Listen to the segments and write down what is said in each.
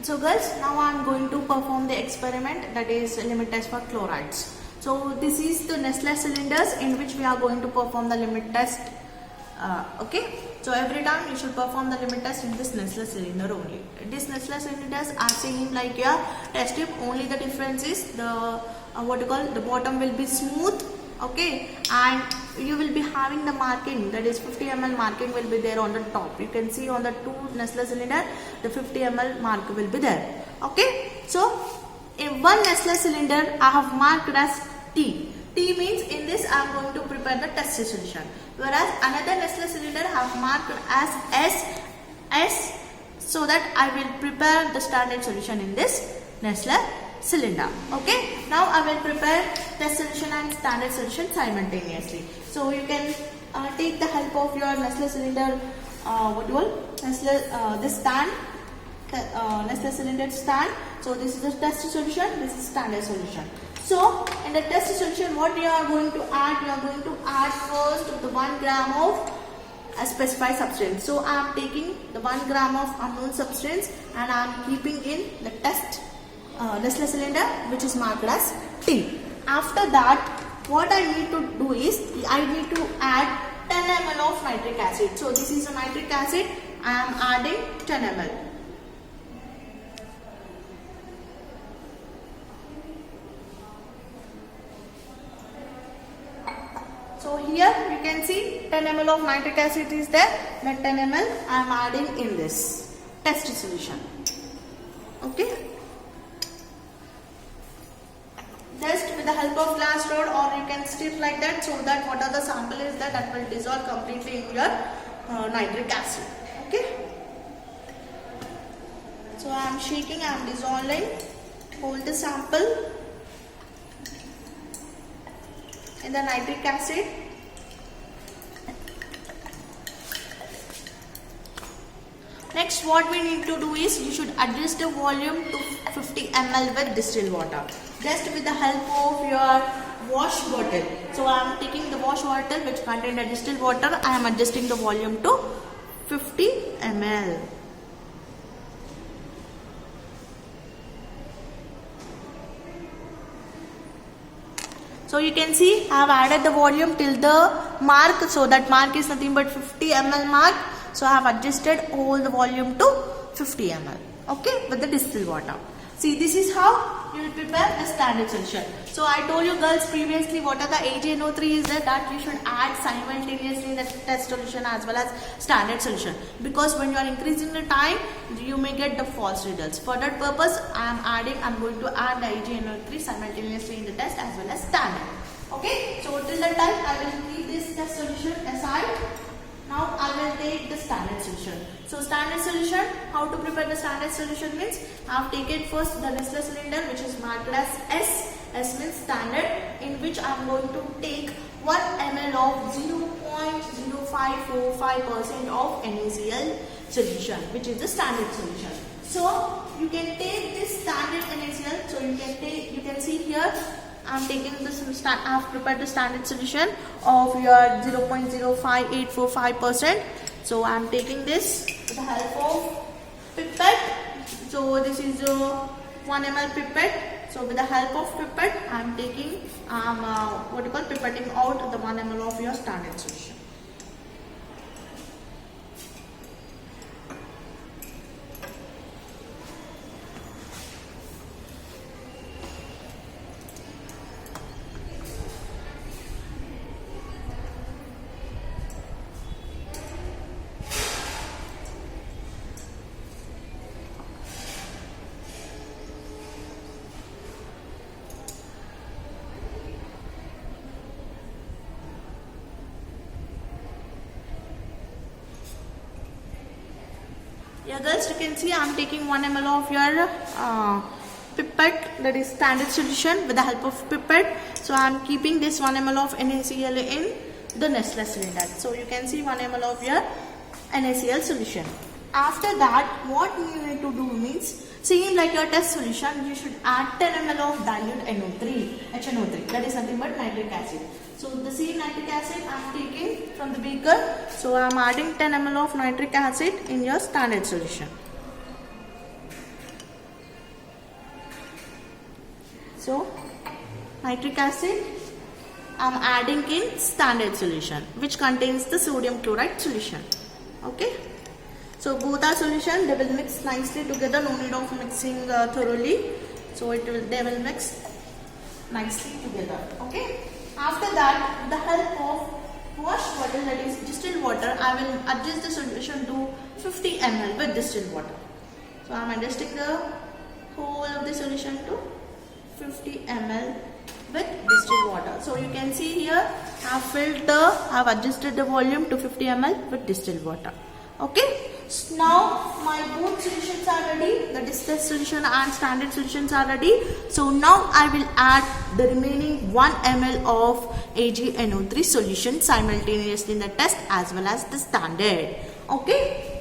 So girls, now I am going to perform the experiment, that is limit test for chlorides. So this is the Nestle cylinders in which we are going to perform the limit test. Okay, so every time you should perform the limit test in this Nestle cylinder only. This Nestle cylinders are same like your test tube, only the difference is the the bottom will be smooth. Okay, and you will be having the marking, that is 50 ml marking will be there on the top. You can see on the two Nestle cylinder the 50 ml mark will be there. Okay, so in one Nestle cylinder I have marked as T. T means in this I am going to prepare the test solution, whereas another Nestle cylinder I have marked as S, so that I will prepare the standard solution in this Nestle cylinder. Okay, now I will prepare test solution and standard solution simultaneously. So you can take the help of your Nestle cylinder, this stand, Nestle cylinder stand. So this is the test solution, this is standard solution. So in the test solution, what you are going to add? You are going to add first the 1 gram of a specified substance. So I am taking the 1 gram of unknown substance and I am keeping in the test Nestle cylinder, which is marked as T. After that, what I need to do is I need to add 10 ml of nitric acid. So this is a nitric acid. I am adding 10 ml. So here you can see 10 ml of nitric acid is there. That 10 ml I am adding in this test solution. Okay. Just with the help of glass rod, or you can stir like that, so that what are the sample is that will dissolve completely in your nitric acid. Okay. So I am shaking, I am dissolving. Hold the sample in the nitric acid. Next, what we need to do is you should adjust the volume to 50 ml with distilled water, just with the help of your wash bottle. So I am taking the wash bottle which contains the distilled water. I am adjusting the volume to 50 ml. So you can see I have added the volume till the mark. So that mark is nothing but 50 ml mark. So I have adjusted all the volume to 50 ml. Okay, with the distilled water. See, this is how you will prepare the standard solution. So I told you girls previously what are the AgNO3 is that you should add simultaneously in the test solution as well as standard solution. Because when you are increasing the time, you may get the false results. For that purpose, I am going to add the AgNO3 simultaneously in the test as well as standard. Okay, so till that time I will keep this test solution aside. Now I will take the standard solution. So standard solution, how to prepare the standard solution means I have taken first the Nestle cylinder which is marked as S. S means standard, in which I am going to take 1 ml of 0.0545% of NaCl solution, which is the standard solution. So you can take this standard NaCl. So you can see here I am taking this. I have prepared the standard solution of your 0.05845%. So I am taking this with the help of pipette. So this is 1 ml pipette. So with the help of pipette, I am taking pipetting out the 1 ml of your standard solution. Yeah girls, you can see I am taking 1 ml of your pipette, that is standard solution, with the help of pipette. So I am keeping this 1 ml of NaCl in the Nestle cylinder. So you can see 1 ml of your NaCl solution. After that, what you need to do means, same like your test solution, you should add 10 ml of dilute HNO3, that is nothing but nitric acid. So the same nitric acid I am taking from the beaker. So I am adding 10 ml of nitric acid in your standard solution. So nitric acid I'm adding in standard solution which contains the sodium chloride solution. Okay. So both are solution, they will mix nicely together, no need of mixing thoroughly. So they will mix nicely together. Okay. After that, with the help of washed water, that is distilled water, I will adjust the solution to 50 ml with distilled water. So I am adjusting the whole of the solution to 50 ml with distilled water. So you can see here I have adjusted the volume to 50 ml with distilled water. Okay. So now my both solutions are ready. The distilled solution and standard solutions are ready. So now I will add the remaining 1 ml of AgNO3 solution simultaneously in the test as well as the standard. Okay.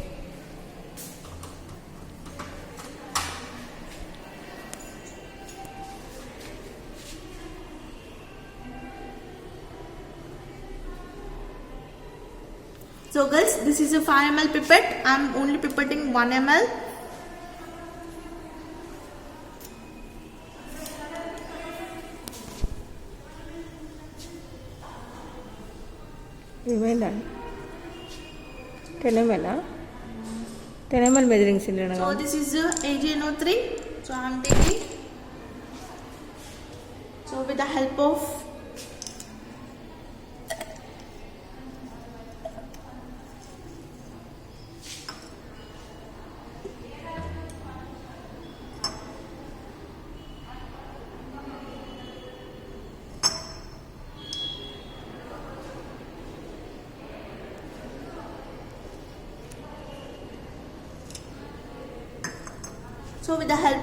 So girls, this is a 5 ml pipette. I am only pipetting 1 ml. Remainder 10 ml. 10 ml measuring cylinder. So this is AgNO3. So I am taking. So with the help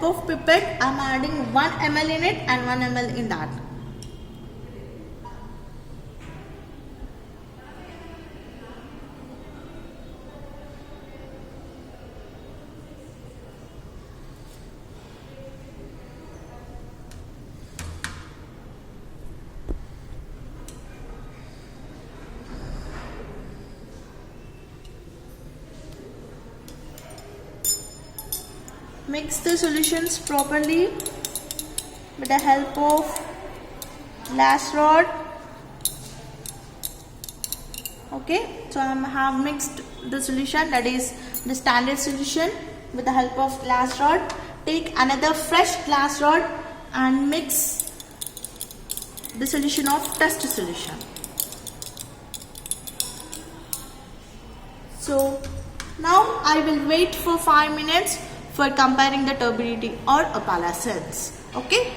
of pipette, I am adding 1 ml in it and 1 ml in that. Mix the solutions properly with the help of glass rod. Okay, so I have mixed the solution, that is the standard solution, with the help of glass rod. Take another fresh glass rod and mix the solution of test solution. So now I will wait for 5 minutes for comparing the turbidity or opalescence. Okay.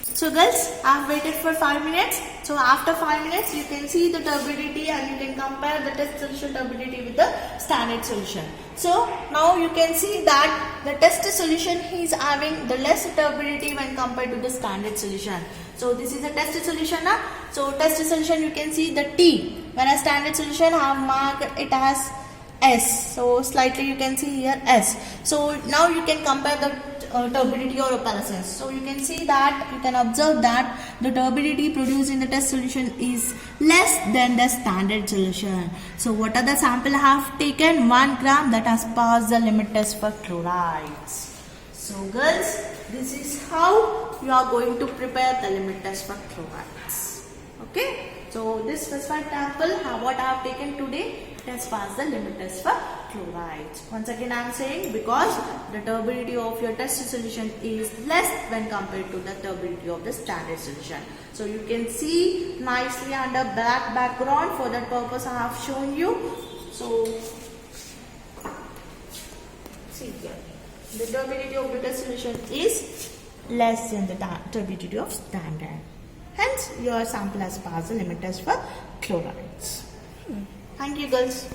So guys, I have waited for 5 minutes. So after 5 minutes, you can see the turbidity and you can compare the test solution turbidity with the standard solution. So now you can see that the test solution is having the less turbidity when compared to the standard solution. So this is a test solution. So test solution you can see the T, whereas standard solution have marked it as S. So slightly you can see here S. So now you can compare the turbidity or opalescence. So you can see that, you can observe that the turbidity produced in the test solution is less than the standard solution. So what are the sample I have taken? 1 gram that has passed the limit test for chlorides. So girls, this is how you are going to prepare the limit test for chlorides. Okay. So this specified sample, what I have taken today, it has passed the limit test for chlorides. Once again I am saying, because the turbidity of your test solution is less when compared to the turbidity of the standard solution. So you can see nicely under black background. For that purpose I have shown you. So see here, the turbidity of the test solution is less than the turbidity of standard. Hence, your sample has passed the limit test for chlorides. Thank you, girls.